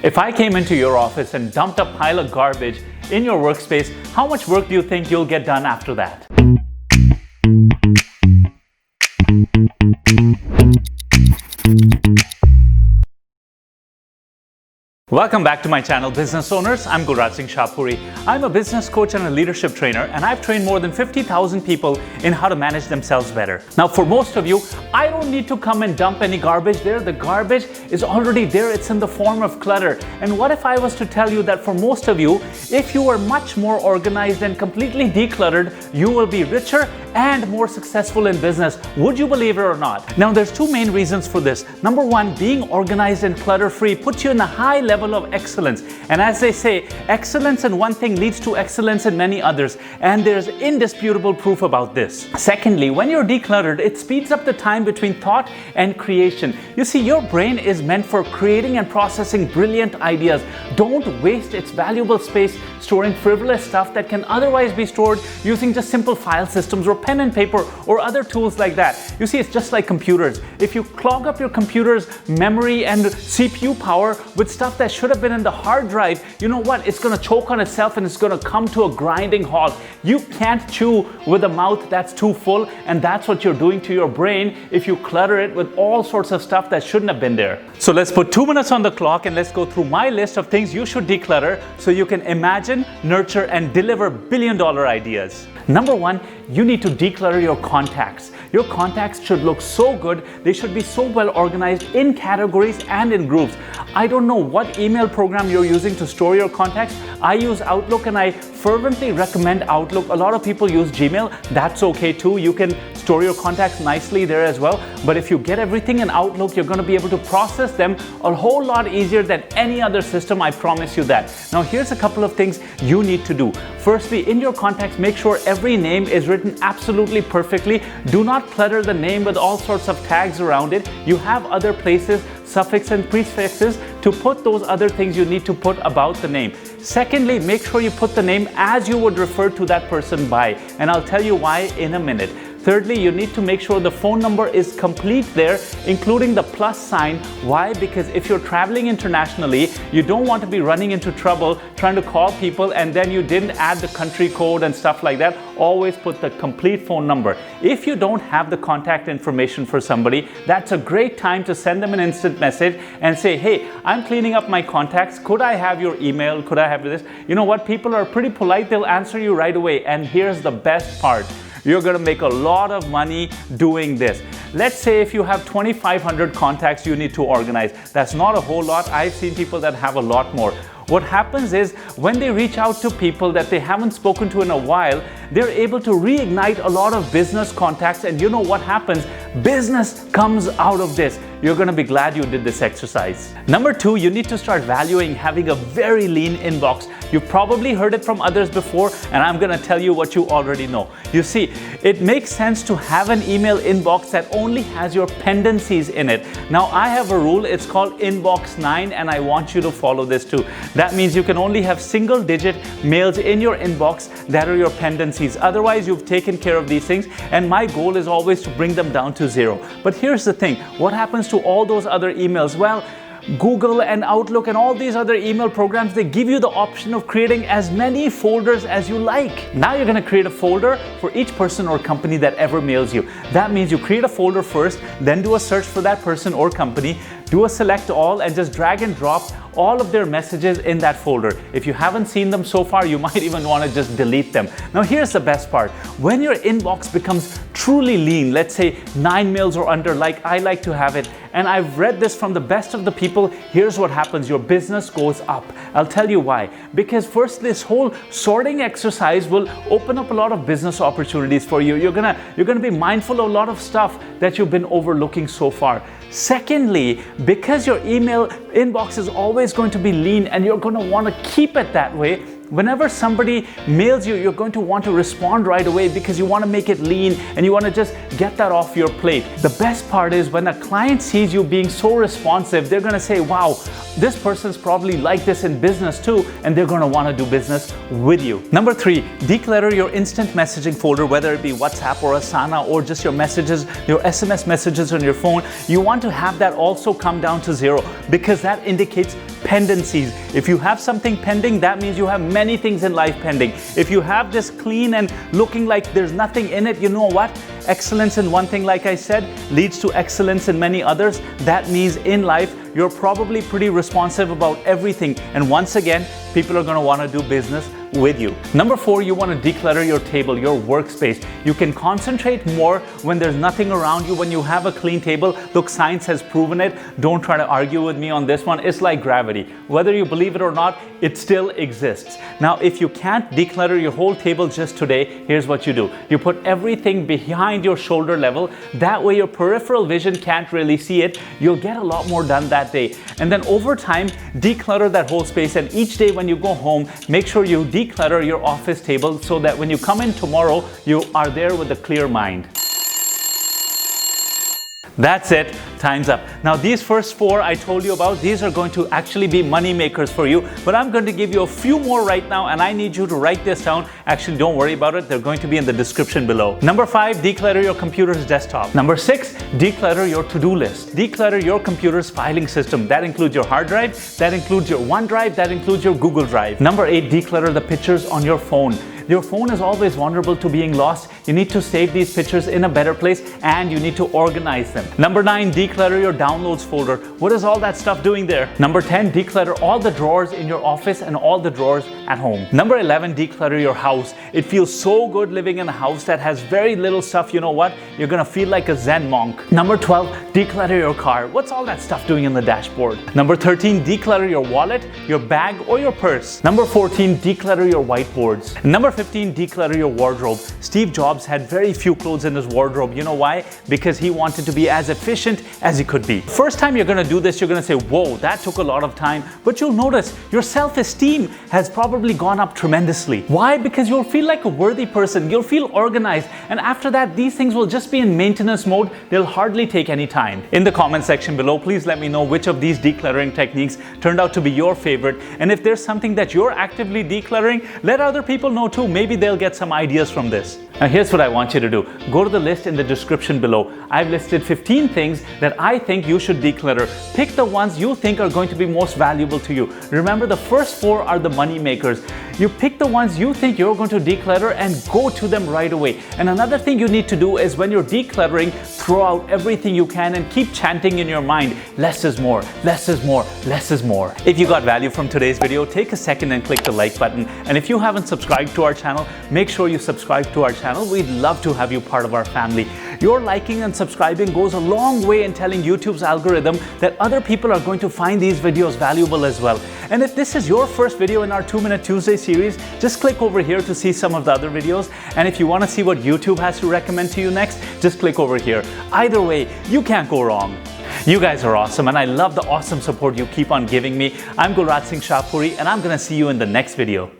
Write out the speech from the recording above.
If I came into your office and dumped a pile of garbage in your workspace, how much work do you think you'll get done after that? Welcome back to my channel, Business Owners. I'm Gulraj Shahpuri. I'm a business coach and a leadership trainer, and I've trained more than 50,000 people in how to manage themselves better. Now, for most of you, I don't need to come and dump any garbage there. The garbage is already there. It's in the form of clutter. And what if I was to tell you that for most of you, if you were much more organized and completely decluttered, you will be richer and more successful in business? Would you believe it or not? Now, there's two main reasons for this. Number one, being organized and clutter-free puts you in a high level of excellence. And as they say, excellence in one thing leads to excellence in many others. And there's indisputable proof about this. Secondly, when you're decluttered, it speeds up the time between thought and creation. You see, your brain is meant for creating and processing brilliant ideas. Don't waste its valuable space storing frivolous stuff that can otherwise be stored using just simple file systems or pen and paper or other tools like that. You see, it's just like computers. If you clog up your computer's memory and CPU power with stuff that should have been in the hard drive, you know what? It's going to choke on itself and it's going to come to a grinding halt. You can't chew with a mouth that's too full, and that's what you're doing to your brain if you clutter it with all sorts of stuff that shouldn't have been there. So let's put 2 minutes on the clock and let's go through my list of things you should declutter so you can imagine, nurture, and deliver billion-dollar ideas. Number one, you need to declutter your contacts. Your contacts should look so good. They should be so well organized in categories and in groups. I don't know what email program you're using to store your contacts. I use Outlook and I fervently recommend Outlook. A lot of people use Gmail. That's okay too. You can store your contacts nicely there as well. But if you get everything in Outlook, you're going to be able to process them a whole lot easier than any other system. I promise you that. Now, here's a couple of things you need to do. Firstly, in your contacts, make sure every name is written absolutely perfectly. Do not clutter the name with all sorts of tags around it. You have other places, suffix and prefixes, to put those other things you need to put about the name. Secondly, make sure you put the name as you would refer to that person by, and I'll tell you why in a minute. Thirdly, you need to make sure the phone number is complete there, including the plus sign. Why? Because if you're traveling internationally, you don't want to be running into trouble trying to call people and then you didn't add the country code and stuff like that. Always put the complete phone number. If you don't have the contact information for somebody, that's a great time to send them an instant message and say, hey, I'm cleaning up my contacts. Could I have your email? Could I have this? You know what? People are pretty polite. They'll answer you right away. And here's the best part. You're going to make a lot of money doing this. Let's say if you have 2,500 contacts you need to organize. That's not a whole lot. I've seen people that have a lot more. What happens is when they reach out to people that they haven't spoken to in a while, they're able to reignite a lot of business contacts, and you know what happens? Business comes out of this. You're going to be glad you did this exercise. Number two, you need to start valuing having a very lean inbox. You've probably heard it from others before, and I'm going to tell you what you already know. You see, it makes sense to have an email inbox that only has your pendencies in it. Now, I have a rule. It's called Inbox 9, and I want you to follow this too. That means you can only have single-digit mails in your inbox that are your pendencies. Otherwise, you've taken care of these things, and my goal is always to bring them down to zero. But here's the thing. What happens to all those other emails? Well, Google and Outlook and all these other email programs, they give you the option of creating as many folders as you like. Now you're going to create a folder for each person or company that ever mails you. That means you create a folder first, then do a search for that person or company, do a select all, and just drag and drop all of their messages in that folder. If you haven't seen them so far, you might even want to just delete them. Now here's the best part. When your inbox becomes truly lean, let's say 9 mails or under, like I like to have it, and I've read this from the best of the people, here's what happens. Your business goes up. I'll tell you why. Because first, this whole sorting exercise will open up a lot of business opportunities for you. You're gonna be mindful of a lot of stuff that you've been overlooking so far. Secondly, because your email inbox is always going to be lean and you're going to want to keep it that way, whenever somebody mails you, you're going to want to respond right away because you want to make it lean and you want to just get that off your plate. The best part is when a client sees you being so responsive, they're going to say, wow, this person's probably like this in business too, and they're going to want to do business with you. Number 3, declutter your instant messaging folder, whether it be WhatsApp or Asana or just your messages, your SMS messages on your phone. You want to have that also come down to 0 because that indicates pendencies. If you have something pending, that means you have many things in life pending. If you have this clean and looking like there's nothing in it, you know what? Excellence in one thing, like I said, leads to excellence in many others. That means in life, you're probably pretty responsive about everything. And once again, people are going to want to do business with you. Number 4, you want to declutter your table, your workspace. You can concentrate more when there's nothing around you, when you have a clean table. Look, science has proven it. Don't try to argue with me on this one. It's like gravity. Whether you believe it or not, it still exists. Now, if you can't declutter your whole table just today, here's what you do. You put everything behind your shoulder level. That way your peripheral vision can't really see it. You'll get a lot more done that day. And then over time, declutter that whole space. And each day when you go home, make sure you declutter your office table so that when you come in tomorrow, you are there with a clear mind. That's it. Time's up. Now, these first 4 I told you about, these are going to actually be money makers for you, but I'm going to give you a few more right now, and I need you to write this down. Actually, don't worry about it. They're going to be in the description below. Number 5, declutter your computer's desktop. Number 6, declutter your to-do list. Declutter your computer's filing system. That includes your hard drive, that includes your OneDrive, that includes your Google Drive. Number 8, declutter the pictures on your phone. Your phone is always vulnerable to being lost. You need to save these pictures in a better place and you need to organize them. Number 9, declutter your downloads folder. What is all that stuff doing there? Number 10, declutter all the drawers in your office and all the drawers at home. Number 11, declutter your house. It feels so good living in a house that has very little stuff. You know what? You're gonna feel like a Zen monk. Number 12, declutter your car. What's all that stuff doing in the dashboard? Number 13, declutter your wallet, your bag, or your purse. Number 14, declutter your whiteboards. Number 15, declutter your wardrobe. Steve Jobs had very few clothes in his wardrobe. You know why? Because he wanted to be as efficient as he could be. First time you're gonna do this, you're gonna say, whoa, that took a lot of time. But you'll notice your self-esteem has probably gone up tremendously. Why? Because you'll feel like a worthy person. You'll feel organized. And after that, these things will just be in maintenance mode. They'll hardly take any time. In the comment section below, please let me know which of these decluttering techniques turned out to be your favorite. And if there's something that you're actively decluttering, let other people know too. Maybe they'll get some ideas from this. Now here's what I want you to do. Go to the list in the description below. I've listed 15 things that I think you should declutter. Pick the ones you think are going to be most valuable to you. Remember, the first 4 are the money makers. You pick the ones you think you're going to declutter and go to them right away. And another thing you need to do is when you're decluttering, throw out everything you can and keep chanting in your mind, less is more, less is more, less is more. If you got value from today's video, take a second and click the like button. And if you haven't subscribed to our channel, make sure you subscribe to our channel. We'd love to have you part of our family. Your liking and subscribing goes a long way in telling YouTube's algorithm that other people are going to find these videos valuable as well. And if this is your first video in our 2-Minute Tuesday series, just click over here to see some of the other videos. And if you want to see what YouTube has to recommend to you next, just click over here. Either way, you can't go wrong. You guys are awesome, and I love the awesome support you keep on giving me. I'm Gulraj Shahpuri, and I'm going to see you in the next video.